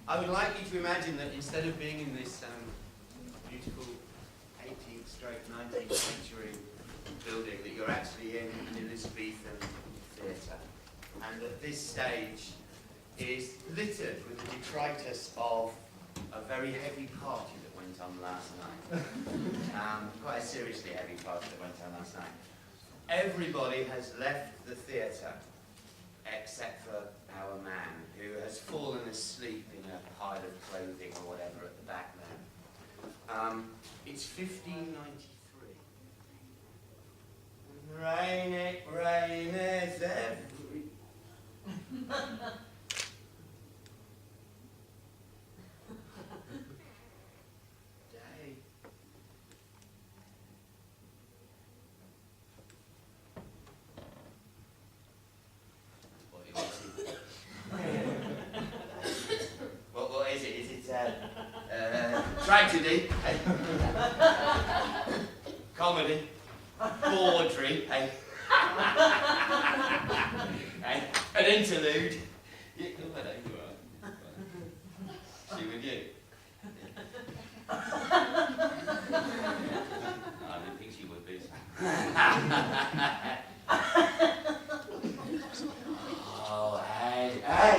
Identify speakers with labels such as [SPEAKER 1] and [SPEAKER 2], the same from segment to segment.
[SPEAKER 1] I would like you to imagine that instead of being in this beautiful 18th/19th century building, that you're actually in an Elizabethan theatre, and that this stage is littered with the detritus of a very heavy party that went on last night. Quite a seriously heavy party that went on last night. Everybody has left the theatre except for our man, who has fallen asleep in a pile of clothing or whatever at the back there. It's 1593. Rain it raineth every... day. What is it? What is it? Is it tragedy? Comedy? Bawdry? An interlude? Yeah, go ahead, you are. She with you? I didn't think she would be. Oh, hey, hey!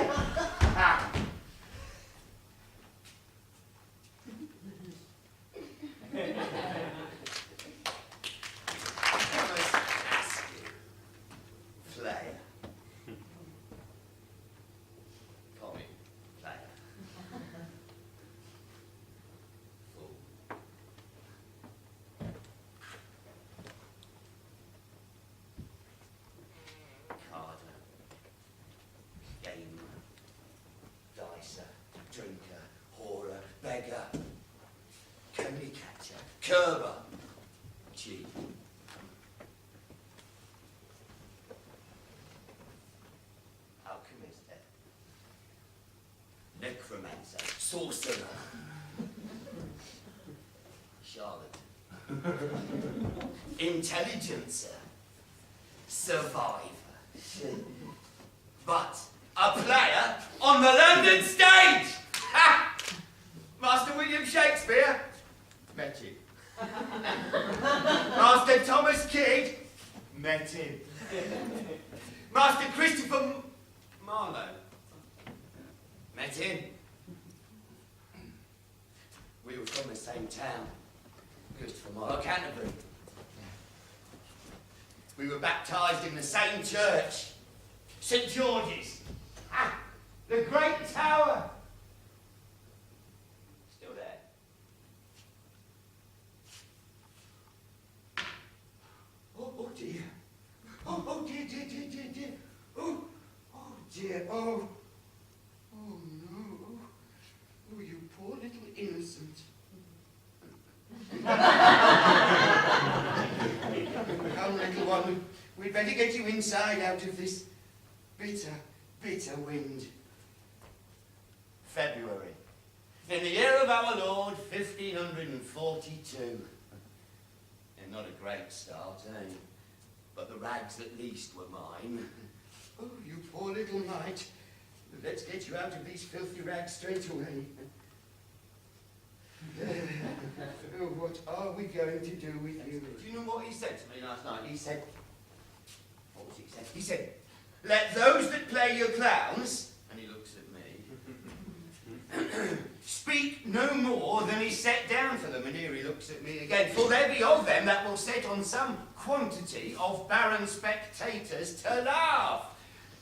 [SPEAKER 1] Drinker, whorer, beggar, coney catcher, curber, cheat. Alchemist, necromancer, sorcerer, charlatan, intelligencer, survivor, but a player on the London stage! Ha! Master William Shakespeare? Met him. Master Thomas Kidd? Met him. Master Christopher Marlowe? Met him. We were from the same town. Christopher Marlowe, Canterbury. We were baptised in the same church. St. George's. Ah, the great tower. Still there. Oh dear. Oh dear, dear, dear, dear, dear. Oh dear. Oh no. Oh, you poor little innocent. Come, little one. We'd better get you inside out of this bitter wind. February. In the year of our Lord, 1542. And not a great start, eh? But the rags at least were mine. Oh, you poor little mite. Let's get you out of these filthy rags straight away. Oh, what are we going to do with you? Do you know what he said to me last night? He said, what was he said? He said, let those that play your clowns, and he looks at me, speak no more than is set down for them. And here he looks at me again. For there be of them that will set on some quantity of barren spectators to laugh.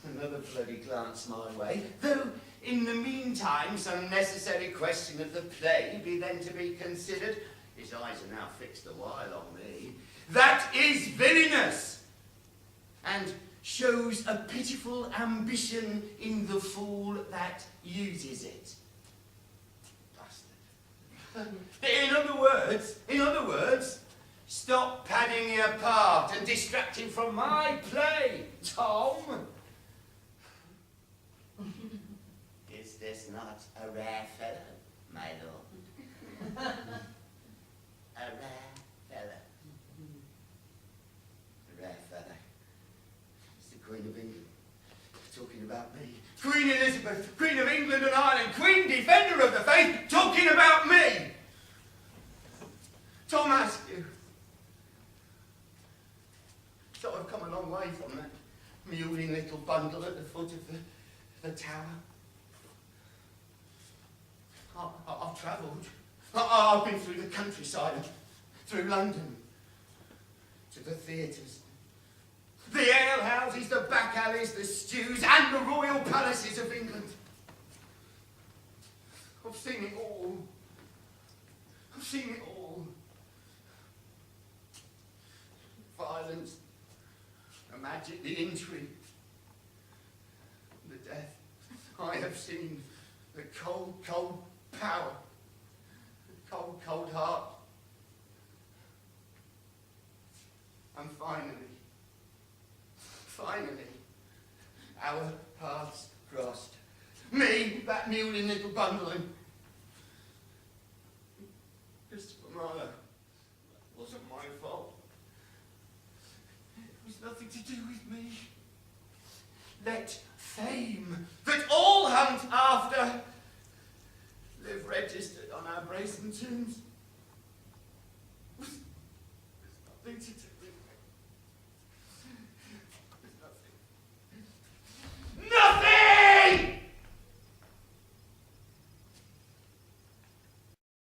[SPEAKER 1] Another bloody glance my way. Though, in the meantime, some necessary question of the play be then to be considered. His eyes are now fixed a while on me. That is villainous, and shows a pitiful ambition in the fool that uses it. Bastard. In other words, stop padding your part and distracting from my play, Tom. Is this not a rare fellow, my lord? A rare fellow. A rare fellow. It's the Queen of England talking talking about me. Queen Elizabeth, Queen of England and Ireland, Queen Defender of the Faith, talking about me. Tom Askew. So I've come a long way from that mewling little bundle at the foot of the tower. I've travelled. I've been through the countryside, through London, to the theatres, the alehouses, the back alleys, the stews, and the royal palaces of England. I've seen it all. I've seen it all. Violence, the magic, the intrigue, the death. I have seen the cold, cold power, the cold, cold heart. And finally, our paths crossed. Me, that mewling little bundle, and Christopher Marlowe. It wasn't my fault. It was nothing to do with me. Let fame, that all hunt after, live registered on our brazen tombs.